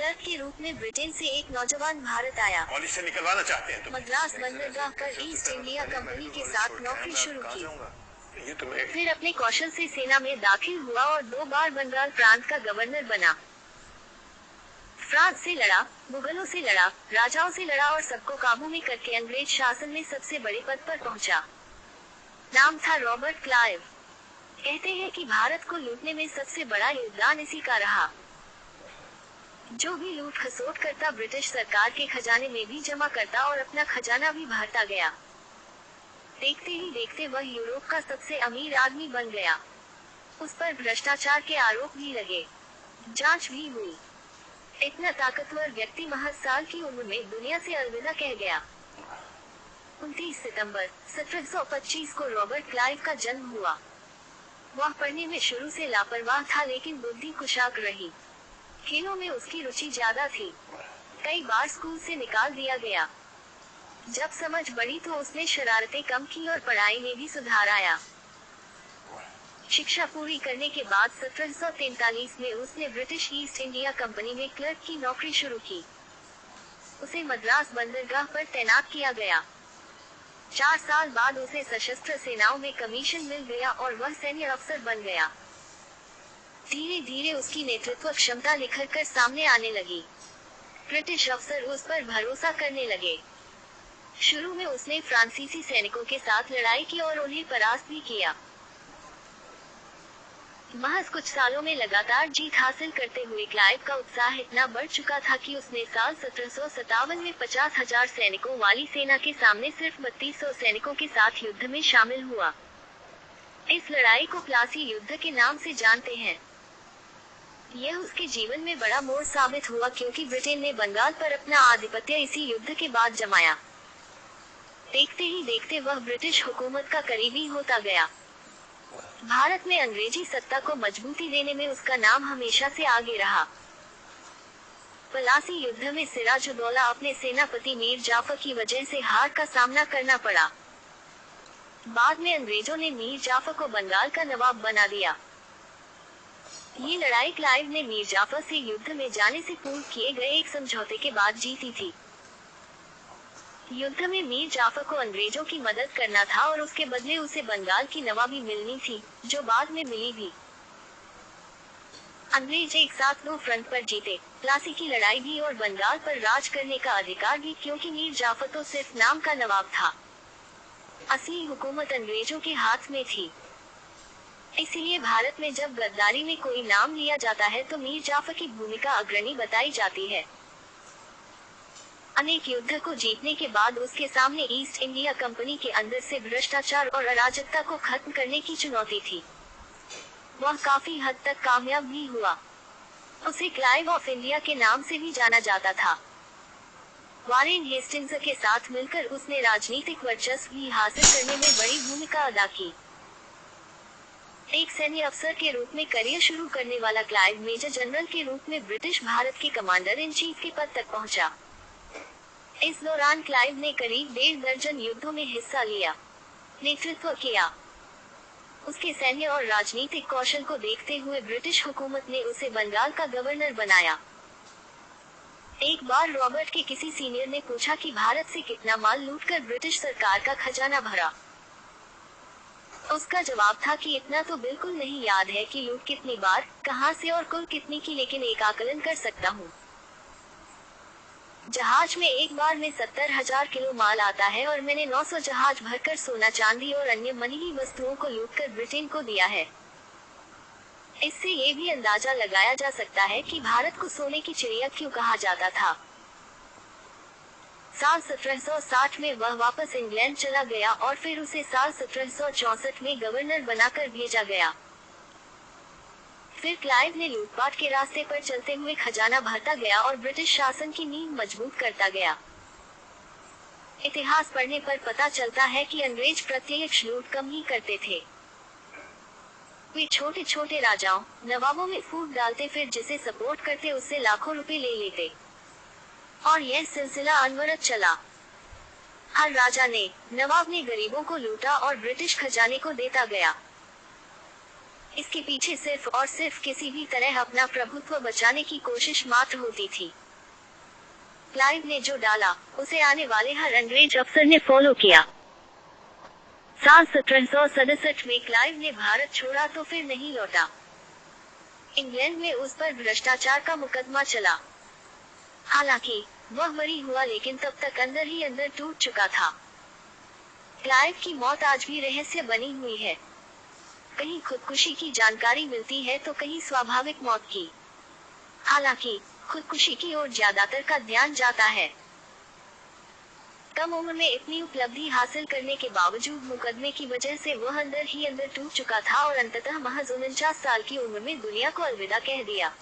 Clerk के रूप में ब्रिटेन से एक नौजवान भारत आया और इससे निकलवाना चाहते हैं मद्रास बंदरगाह पर ईस्ट इंडिया कंपनी के साथ नौकरी शुरू की। फिर अपने कौशल से सेना में दाखिल हुआ और 2 बार बंगाल प्रांत का गवर्नर बना। फ्रांस से लड़ा, मुगलों से लड़ा, राजाओं से लड़ा और सबको काबू में करके अंग्रेज शासन में सबसे बड़े पद पर पहुंचा। नाम था रॉबर्ट क्लाइव। कहते हैं कि भारत को लूटने में सबसे बड़ा योगदान इसी का रहा। जो भी लूट खसोट करता ब्रिटिश सरकार के खजाने में भी जमा करता और अपना खजाना भी भरता गया। देखते ही देखते वह यूरोप का सबसे अमीर आदमी बन गया। उस पर भ्रष्टाचार के आरोप भी लगे, जांच भी हुई। इतना ताकतवर व्यक्ति महज साल की उम्र में दुनिया से अलविदा कह गया। 29 सितंबर 1725 को रॉबर्ट क्लाइव का जन्म हुआ। वह पढ़ने में शुरू से लापरवाह था, लेकिन बुद्धि कुशाग्र रही। खेलों में उसकी रुचि ज्यादा थी। कई बार स्कूल से निकाल दिया गया। जब समझ बढ़ी तो उसने शरारतें कम की और पढ़ाई में भी सुधार आया। शिक्षा पूरी करने के बाद 1743 में उसने ब्रिटिश ईस्ट इंडिया कंपनी में क्लर्क की नौकरी शुरू की। उसे मद्रास बंदरगाह पर तैनात किया गया। 4 साल बाद उसे सशस्त्र सेनाओं में कमीशन मिल गया और वह सैन्य अफसर बन गया। धीरे धीरे उसकी नेतृत्व क्षमता निखर कर सामने आने लगी। ब्रिटिश अफसर उस पर भरोसा करने लगे। शुरू में उसने फ्रांसीसी सैनिकों के साथ लड़ाई की और उन्हें परास्त भी किया। महज कुछ सालों में लगातार जीत हासिल करते हुए क्लाइव का उत्साह इतना बढ़ चुका था कि उसने साल 1757 में 50,000 सैनिकों वाली सेना के सामने सिर्फ 3200 सैनिकों के साथ युद्ध में शामिल हुआ। इस लड़ाई को प्लासी युद्ध के नाम से जानते हैं। यह उसके जीवन में बड़ा मोड़ साबित हुआ, क्योंकि ब्रिटेन ने बंगाल पर अपना आधिपत्य इसी युद्ध के बाद जमाया। देखते ही देखते वह ब्रिटिश हुकूमत का करीबी होता गया। भारत में अंग्रेजी सत्ता को मजबूती देने में उसका नाम हमेशा से आगे रहा। प्लासी युद्ध में सिराजुद्दौला अपने सेनापति मीर जाफर की वजह से हार का सामना करना पड़ा। बाद में अंग्रेजों ने मीर जाफर को बंगाल का नवाब बना दिया। ये लड़ाई क्लाइव ने मीर जाफर से युद्ध में जाने से पूर्व किए गए एक समझौते के बाद जीती थी। युद्ध में मीर जाफर को अंग्रेजों की मदद करना था और उसके बदले उसे बंगाल की नवाबी मिलनी थी, जो बाद में मिली भी। अंग्रेज एक साथ 2 फ्रंट पर जीते, प्लासी की लड़ाई भी और बंगाल पर राज करने का अधिकार भी, क्योंकि मीर जाफर तो सिर्फ नाम का नवाब था। असली हुकूमत अंग्रेजों के हाथ में थी। इसीलिए भारत में जब गद्दारी में कोई नाम लिया जाता है तो मीर जाफर की भूमिका अग्रणी बताई जाती है। अनेक युद्ध को जीतने के बाद उसके सामने ईस्ट इंडिया कंपनी के अंदर से भ्रष्टाचार और अराजकता को खत्म करने की चुनौती थी। वह काफी हद तक कामयाब भी हुआ। उसे क्लाइव ऑफ इंडिया के नाम से भी जाना जाता था। वारेन हेस्टिंग्स के साथ मिलकर उसने राजनीतिक वर्चस्व भी हासिल करने में बड़ी भूमिका अदा की। एक सैन्य अफसर के रूप में करियर शुरू करने वाला क्लाइव मेजर जनरल के रूप में ब्रिटिश भारत के कमांडर इन चीफ के पद तक पहुंचा। इस दौरान क्लाइव ने करीब 1.5 दर्जन युद्धों में हिस्सा लिया, नेतृत्व किया। उसके सैन्य और राजनीतिक कौशल को देखते हुए ब्रिटिश हुकूमत ने उसे बंगाल का गवर्नर बनाया। एक बार रॉबर्ट के किसी सीनियर ने पूछा कि भारत से कितना माल लूटकर ब्रिटिश सरकार का खजाना भरा। उसका जवाब था कि इतना तो बिल्कुल नहीं याद है कि लूट कितनी बार, कहां से और कुल कितनी की, लेकिन एक आकलन कर सकता हूँ। जहाज में एक बार में 70,000 किलो माल आता है और मैंने 900 जहाज भरकर सोना चांदी और अन्य मनीही वस्तुओं को लूटकर ब्रिटेन को दिया है। इससे ये भी अंदाजा लगाया जा सकता है कि भारत को सोने की चिड़िया क्यों कहा जाता था। साल 1760 में वह वापस इंग्लैंड चला गया और फिर उसे साल 1764 में गवर्नर बनाकर भेजा गया। फिर क्लाइव ने लूटपाट के रास्ते पर चलते हुए खजाना भरता गया और ब्रिटिश शासन की नींव मजबूत करता गया। इतिहास पढ़ने पर पता चलता है कि अंग्रेज प्रत्यक्ष लूट कम ही करते थे। वे छोटे छोटे राजाओं, नवाबों में फूट डालते, फिर जिसे सपोर्ट करते उससे लाखों रुपए ले लेते, और यह सिलसिला अनवरत चला। हर राजा ने, नवाब ने गरीबों को लूटा और ब्रिटिश खजाने को देता गया। इसके पीछे सिर्फ और सिर्फ किसी भी तरह अपना प्रभुत्व बचाने की कोशिश मात्र होती थी। क्लाइव ने जो डाला, उसे आने वाले हर अंग्रेज अफसर ने फॉलो किया। साल 1767 में क्लाइव ने भारत छोड़ा तो फिर नहीं लौटा। इंग्लैंड में उस पर भ्रष्टाचार का मुकदमा चला। हालांकि वह बरी हुआ, लेकिन तब तक अंदर ही अंदर टूट चुका था। क्लाइव की मौत आज भी रहस्य बनी हुई है। कहीं खुदकुशी की जानकारी मिलती है तो कहीं स्वाभाविक मौत की। हालांकि खुदकुशी की ओर ज्यादातर का ध्यान जाता है। कम उम्र में इतनी उपलब्धि हासिल करने के बावजूद मुकदमे की वजह से वह अंदर ही अंदर टूट चुका था और अंततः महज 49 साल की उम्र में दुनिया को अलविदा कह दिया।